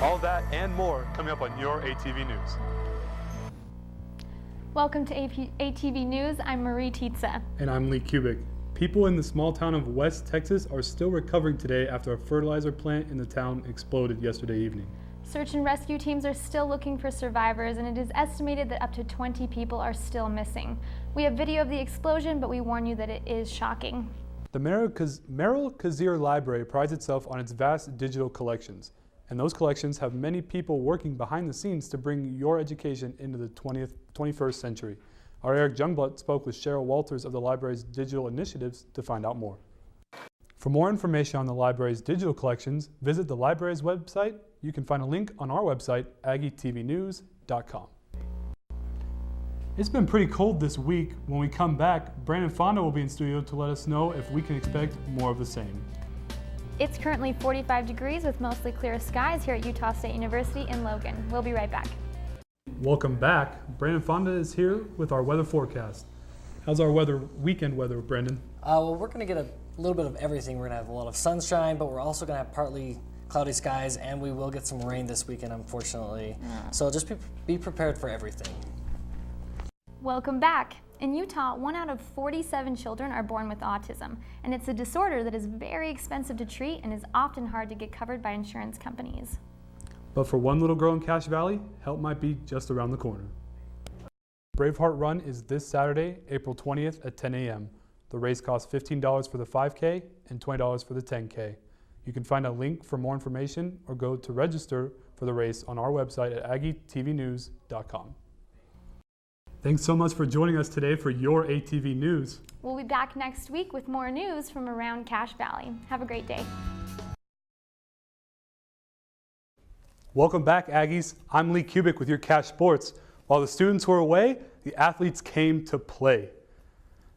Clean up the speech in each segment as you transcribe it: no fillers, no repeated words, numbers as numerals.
All that and more coming up on your ATV News. Welcome to ATV News. I'm Marie Tietze. And I'm Lee Kubik. People in the small town of West Texas are still recovering today after a fertilizer plant in the town exploded yesterday evening. Search and rescue teams are still looking for survivors, and it is estimated that up to 20 people are still missing. We have video of the explosion, but we warn you that it is shocking. The Merrill Kazir Library prides itself on its vast digital collections, and those collections have many people working behind the scenes to bring your education into the 21st century. Our Eric Jungblut spoke with Cheryl Walters of the library's digital initiatives to find out more. For more information on the library's digital collections, visit the library's website. You can find a link on our website, AggieTVNews.com. It's been pretty cold this week. When we come back, Brandon Fonda will be in studio to let us know if we can expect more of the same. It's currently 45 degrees with mostly clear skies here at Utah State University in Logan. We'll be right back. Welcome back. Brandon Fonda is here with our weather forecast. How's our weekend weather, Brandon? Well, we're going to get a little bit of everything. We're going to have a lot of sunshine, but we're also going to have partly cloudy skies, and we will get some rain this weekend, unfortunately. So just be prepared for everything. Welcome back. In Utah, 1 out of 47 children are born with autism, and it's a disorder that is very expensive to treat and is often hard to get covered by insurance companies. But for one little girl in Cache Valley, help might be just around the corner. Braveheart Run is this Saturday, April 20th at 10 a.m. The race costs $15 for the 5K and $20 for the 10K. You can find a link for more information or go to register for the race on our website at AggieTVNews.com. Thanks so much for joining us today for your ATV News. We'll be back next week with more news from around Cache Valley. Have a great day. Welcome back, Aggies. I'm Lee Kubik with your Cache Sports. While the students were away, the athletes came to play.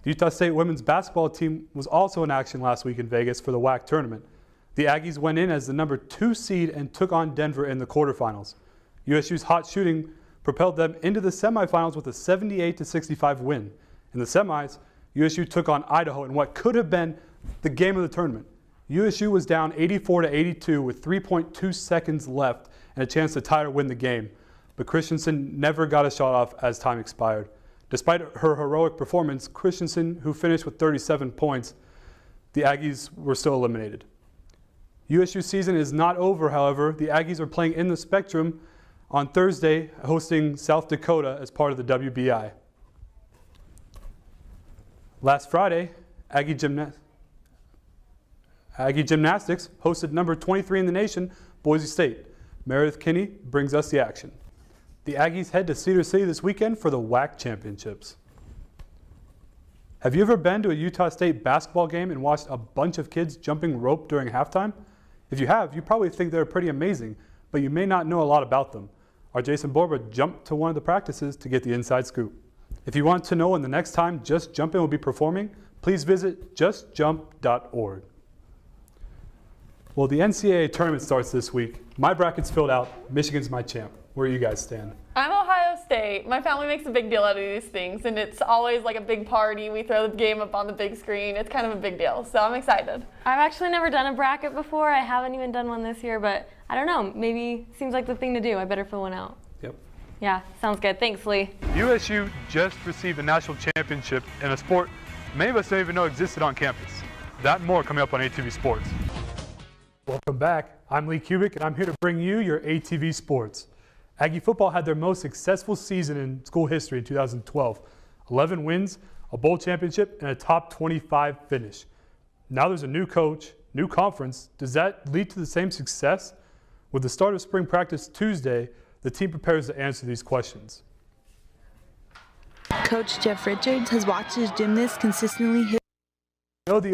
The Utah State women's basketball team was also in action last week in Vegas for the WAC tournament. The Aggies went in as the number 2 seed and took on Denver in the quarterfinals. USU's hot shooting propelled them into the semifinals with a 78-65 win. In the semis, USU took on Idaho in what could have been the game of the tournament. USU was down 84-82 with 3.2 seconds left and a chance to tie or win the game. But Christensen never got a shot off as time expired. Despite her heroic performance, Christensen, who finished with 37 points, the Aggies were still eliminated. USU season is not over, however. The Aggies are playing in the Spectrum on Thursday, hosting South Dakota as part of the WBI. Last Friday, Aggie Gymnastics hosted number 23 in the nation, Boise State. Meredith Kinney brings us the action. The Aggies head to Cedar City this weekend for the WAC championships. Have you ever been to a Utah State basketball game and watched a bunch of kids jumping rope during halftime? If you have, you probably think they're pretty amazing, but you may not know a lot about them. Our Jason Borba jumped to one of the practices to get the inside scoop. If you want to know when the next time Just Jumpin' will be performing, please visit justjump.org. Well, the NCAA tournament starts this week. My bracket's filled out. Michigan's my champ. Where do you guys stand? I'm Ohio State. My family makes a big deal out of these things, and it's always like a big party. We throw the game up on the big screen. It's kind of a big deal, so I'm excited. I've actually never done a bracket before. I haven't even done one this year, but I don't know. Maybe seems like the thing to do. I better fill one out. Yep. Yeah, sounds good. Thanks, Lee. USU just received a national championship in a sport many of us don't even know existed on campus. That and more coming up on ATV Sports. Welcome back. I'm Lee Kubik, and I'm here to bring you your ATV Sports. Aggie football had their most successful season in school history in 2012. 11 wins, a bowl championship, and a top 25 finish. Now there's a new coach, new conference. Does that lead to the same success? With the start of spring practice Tuesday, the team prepares to answer these questions. Coach Jeff Richards has watched his gymnasts consistently hit. You know the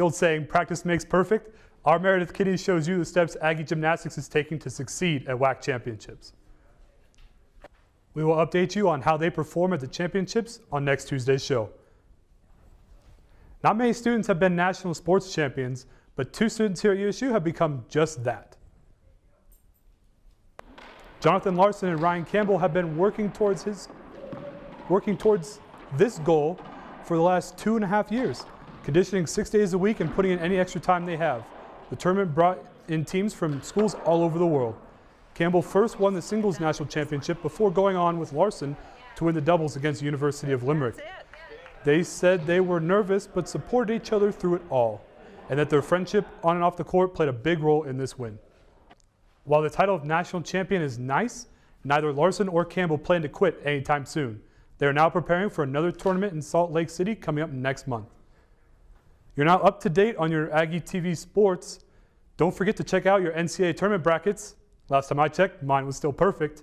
old saying, practice makes perfect? Our Meredith Kinney shows you the steps Aggie Gymnastics is taking to succeed at WAC championships. We will update you on how they perform at the championships on next Tuesday's show. Not many students have been national sports champions, but 2 students here at USU have become just that. Jonathan Larson and Ryan Campbell have been working towards this goal for the last 2.5 years, conditioning 6 days a week and putting in any extra time they have. The tournament brought in teams from schools all over the world. Campbell first won the singles national championship before going on with Larson to win the doubles against the University of Limerick. They said they were nervous but supported each other through it all, and that their friendship on and off the court played a big role in this win. While the title of national champion is nice, neither Larson or Campbell plan to quit anytime soon. They are now preparing for another tournament in Salt Lake City coming up next month. You're now up to date on your Aggie TV sports. Don't forget to check out your NCAA tournament brackets. Last time I checked, mine was still perfect.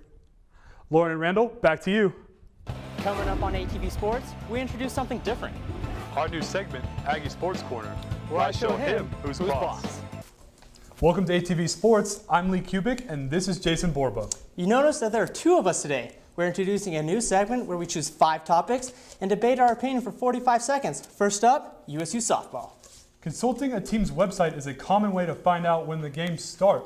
Lauren and Randall, back to you. Coming up on ATV Sports, we introduce something different. Our new segment, Aggie Sports Corner, where I show him who's boss. Welcome to ATV Sports. I'm Lee Kubik, and this is Jason Borba. You notice that there are two of us today. We're introducing a new segment where we choose 5 topics and debate our opinion for 45 seconds. First up, USU softball. Consulting a team's website is a common way to find out when the games start.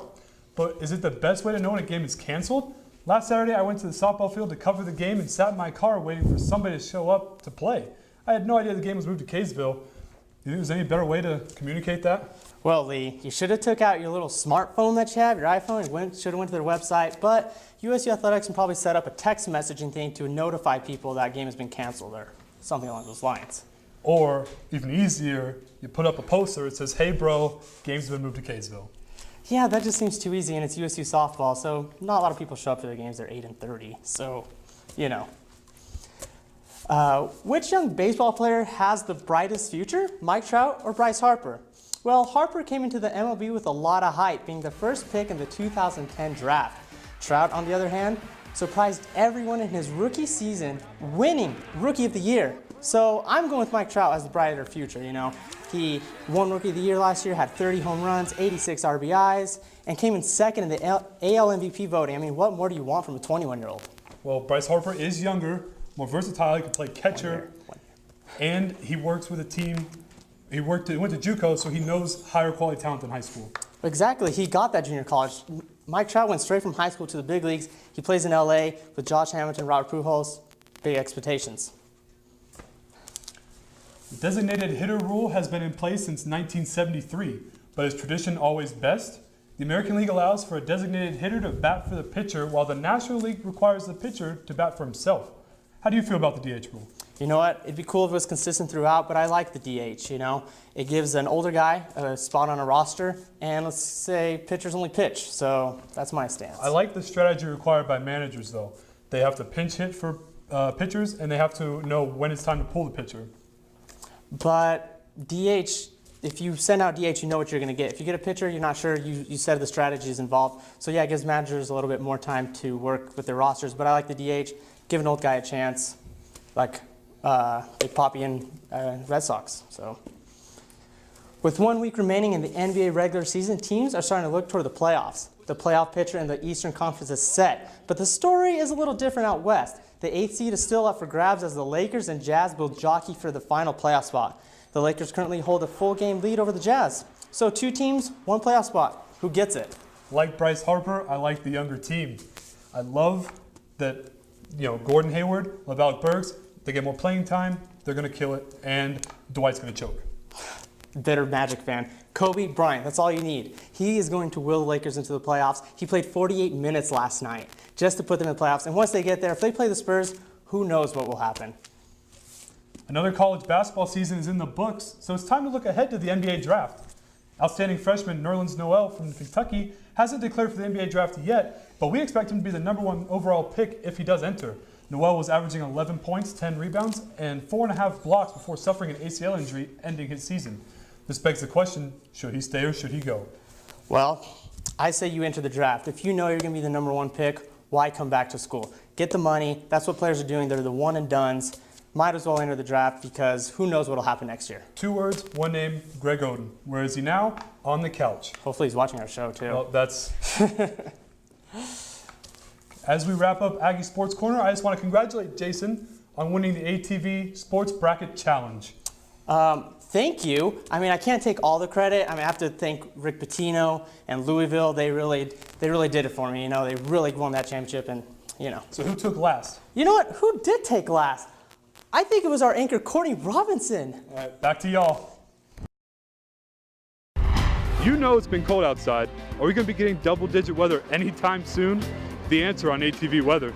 But is it the best way to know when a game is canceled? Last Saturday, I went to the softball field to cover the game and sat in my car waiting for somebody to show up to play. I had no idea the game was moved to Kaysville. Do you think there's any better way to communicate that? Well, Lee, you should have took out your little smartphone that you have, your iPhone, and should have went to their website. But USU Athletics can probably set up a text messaging thing to notify people that game has been canceled or something along those lines. Or, even easier, you put up a poster that says, "Hey bro, game's been moved to Kaysville." Yeah, that just seems too easy, and it's USU softball, so not a lot of people show up to their games. They're 8-30, so, you know. Which young baseball player has the brightest future, Mike Trout or Bryce Harper? Well, Harper came into the MLB with a lot of hype, being the first pick in the 2010 draft. Trout, on the other hand, surprised everyone in his rookie season, winning Rookie of the Year. So I'm going with Mike Trout as the brighter future, you know. He won Rookie of the Year last year, had 30 home runs, 86 RBIs, and came in second in the AL MVP voting. I mean, what more do you want from a 21-year-old? Well, Bryce Harper is younger, more versatile. He can play catcher, and he works with a team. He went to JUCO, so he knows higher quality talent than high school. Exactly. He got that junior college. Mike Trout went straight from high school to the big leagues. He plays in LA with Josh Hamilton, Robert Pujols. Big expectations. The designated hitter rule has been in place since 1973, but is tradition always best? The American League allows for a designated hitter to bat for the pitcher, while the National League requires the pitcher to bat for himself. How do you feel about the DH rule? You know what? It'd be cool if it was consistent throughout, but I like the DH, you know. It gives an older guy a spot on a roster, and let's say pitchers only pitch, so that's my stance. I like the strategy required by managers, though. They have to pinch hit for pitchers, and they have to know when it's time to pull the pitcher. But DH, if you send out DH, you know what you're going to get. If you get a pitcher, you're not sure, you said the strategy is involved. So yeah, it gives managers a little bit more time to work with their rosters, but I like the DH. Give an old guy a chance, like Big Papi and Red Sox. So, with 1 week remaining in the NBA regular season, teams are starting to look toward the playoffs. The playoff picture in the Eastern Conference is set, but the story is a little different out west. The 8th seed is still up for grabs as the Lakers and Jazz will jockey for the final playoff spot. The Lakers currently hold a full game lead over the Jazz. So 2 teams, 1 playoff spot. Who gets it? Like Bryce Harper, I like the younger team. I love that, you know, Gordon Hayward, LaVallic Burks, they get more playing time, they're going to kill it, and Dwight's going to choke. Bitter Magic fan. Kobe Bryant, that's all you need. He is going to will the Lakers into the playoffs. He played 48 minutes last night just to put them in the playoffs. And once they get there, if they play the Spurs, who knows what will happen. Another college basketball season is in the books, so it's time to look ahead to the NBA draft. Outstanding freshman Nerlens Noel from Kentucky hasn't declared for the NBA draft yet, but we expect him to be the #1 overall pick if he does enter. Noel was averaging 11 points, 10 rebounds, and 4.5 blocks before suffering an ACL injury ending his season. This begs the question, should he stay or should he go? Well, I say you enter the draft. If you know you're going to be the #1 pick, why come back to school? Get the money. That's what players are doing. They're the one and dones. Might as well enter the draft because who knows what will happen next year. 2 words, 1 name, Greg Oden. Where is he now? On the couch. Hopefully he's watching our show too. Well, that's... As we wrap up Aggie Sports Corner, I just want to congratulate Jason on winning the ATV Sports Bracket Challenge. Thank you. I mean, I can't take all the credit. I mean, I have to thank Rick Pitino and Louisville. They really did it for me. You know, they really won that championship, and you know. So who took last? You know what? Who did take last? I think it was our anchor, Courtney Robinson. All right, back to y'all. You know it's been cold outside. Are we going to be getting double-digit weather anytime soon? The answer on ATV weather.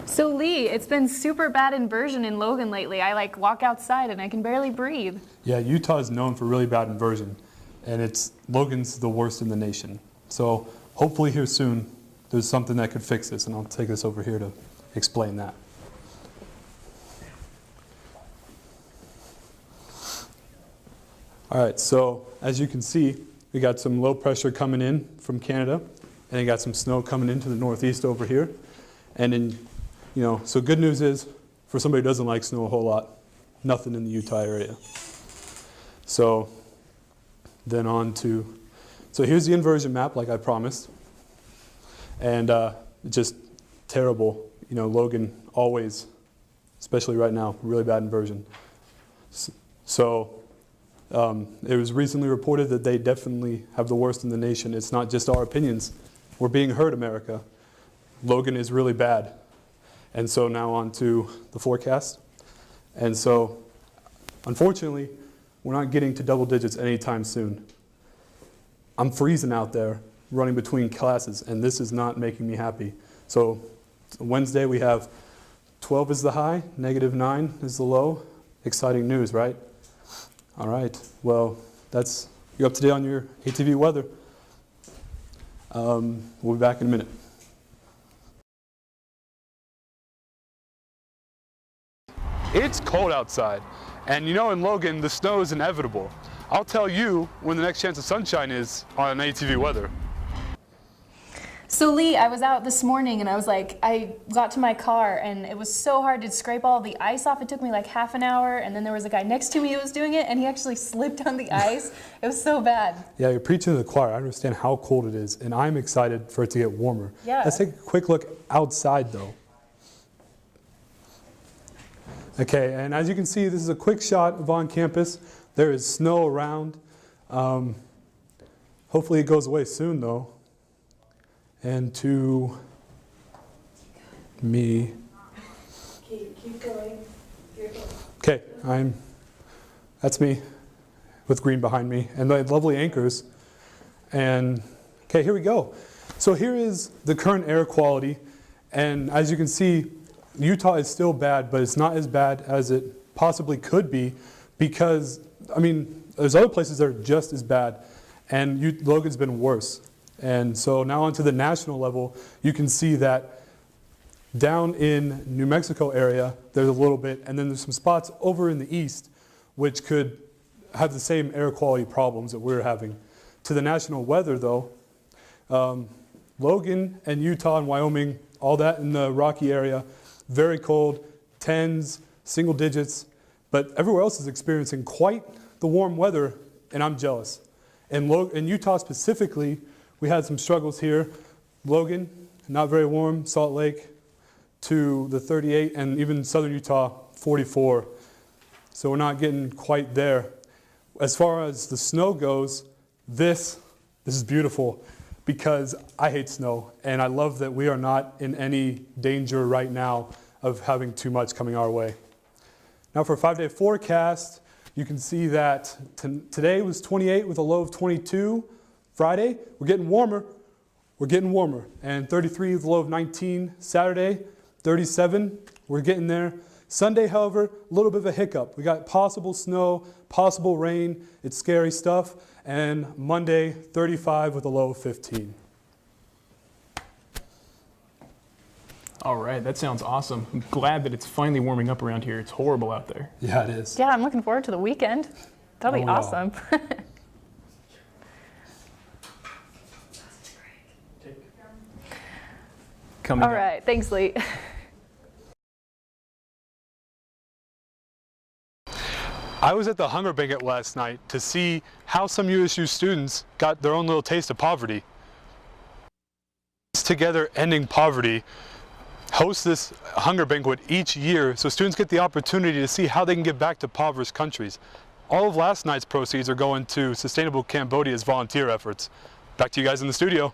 So Lee, it's been super bad inversion in Logan lately. I like walk outside and I can barely breathe. Yeah, Utah is known for really bad inversion, and Logan's the worst in the nation. So hopefully here soon there's something that could fix this, and I'll take this over here to explain that. All right, so as you can see, we got some low pressure coming in from Canada, and you got some snow coming into the northeast over here. And then, so good news is, for somebody who doesn't like snow a whole lot, nothing in the Utah area. So then on to, so here's the inversion map like I promised. And just terrible, Logan always, especially right now, really bad inversion. So it was recently reported that they definitely have the worst in the nation. It's not just our opinions. We're being heard, America. Logan is really bad. And so now on to the forecast. And so, unfortunately, we're not getting to double digits anytime soon. I'm freezing out there running between classes, and this is not making me happy. So Wednesday we have 12 is the high, -9 is the low. Exciting news, right? All right, well, you're up to date on your ATV weather. We'll be back in a minute. It's cold outside, and in Logan, the snow is inevitable. I'll tell you when the next chance of sunshine is on ATV weather. So Lee, I was out this morning and I got to my car and it was so hard to scrape all the ice off. It took me like half an hour, and then there was a guy next to me who was doing it and he actually slipped on the ice. It was so bad. Yeah, you're preaching to the choir. I understand how cold it is, and I'm excited for it to get warmer. Yeah. Let's take a quick look outside though. Okay, and as you can see, this is a quick shot of on campus. There is snow around. Hopefully it goes away soon though. And to me. Keep going. Okay, that's me with green behind me and the lovely anchors. And okay, here we go. So here is the current air quality. And as you can see, Utah is still bad, but it's not as bad as it possibly could be because, there's other places that are just as bad, and Logan's been worse. And so now onto the national level, you can see that down in New Mexico area, there's a little bit, and then there's some spots over in the east which could have the same air quality problems that we're having. To the national weather though, Logan and Utah and Wyoming, all that in the Rocky area, very cold, 10s, single digits, but everywhere else is experiencing quite the warm weather, and I'm jealous. In Utah specifically, we had some struggles here. Logan, not very warm. Salt Lake to the 38, and even southern Utah, 44. So we're not getting quite there. As far as the snow goes, this is beautiful because I hate snow, and I love that we are not in any danger right now of having too much coming our way. Now for a 5-day forecast, you can see that today was 28 with a low of 22. Friday, we're getting warmer, and 33 with a low of 19. Saturday, 37, we're getting there. Sunday, however, a little bit of a hiccup. We got possible snow, possible rain, it's scary stuff, and Monday, 35 with a low of 15. All right, that sounds awesome. I'm glad that it's finally warming up around here. It's horrible out there. Yeah, it is. Yeah, I'm looking forward to the weekend. That'll be awesome. All right, thanks, Lee. I was at the hunger banquet last night to see how some USU students got their own little taste of poverty. Together Ending Poverty hosts this hunger banquet each year so students get the opportunity to see how they can give back to impoverished countries. All of last night's proceeds are going to Sustainable Cambodia's volunteer efforts. Back to you guys in the studio.